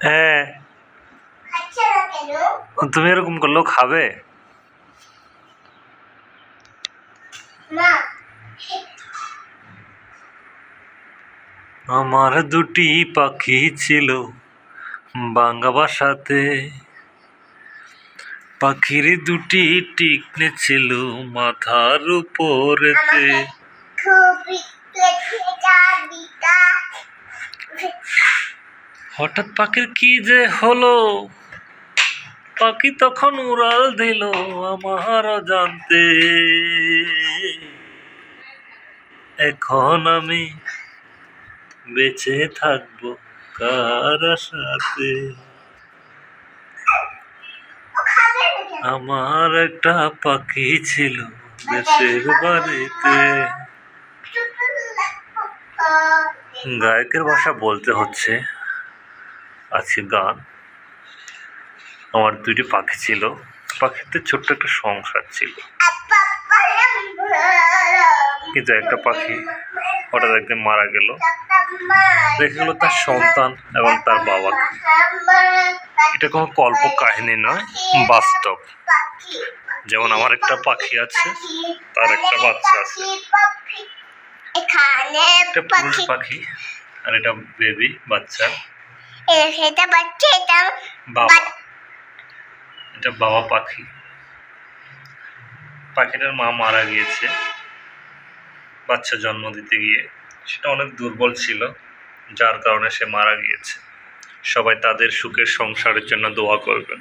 হ্যাঁ, তুমি এরকম করলেও খাবে? আমার দুটি পাখি ছিল বাংলা ভাষাতে, পাখির দুটি টিকনে ছিল মাথার উপরেতে। হঠাৎ পাখির কি যে হলো, পাখি তখন উড়াল দিল আমার অজান্তে। এখন আমি বেঁচে থাকবো কার আশাতে? আমার একটা পাখি ছিল দেশের বাড়িতে। গায়কের ভাষা বলতে হচ্ছে, আছে গান। আমার দুইটি পাখি ছিল, পাখিতে ছোট্ট একটা সংসার ছিল, কিন্তু একটা পাখি হঠাৎ একদিন মারা গেল, রেখে গেল তার সন্তান এবং তার বাবাকে। এটা কোনো কল্প কাহিনী নয়, বাস্তব। যেমন আমার একটা পাখি আছে, তার একটা বাচ্চা আছে, একটা পুরুষ পাখি আর এটা বেবি বাচ্চা। বাবা, এটা বাবা পাখি। পাখিটার মা মারা গিয়েছে বাচ্চা জন্ম দিতে গিয়ে। সেটা অনেক দুর্বল ছিল, যার কারণে সে মারা গিয়েছে। সবাই তাদের সুখের সংসারের জন্য দোয়া করবেন।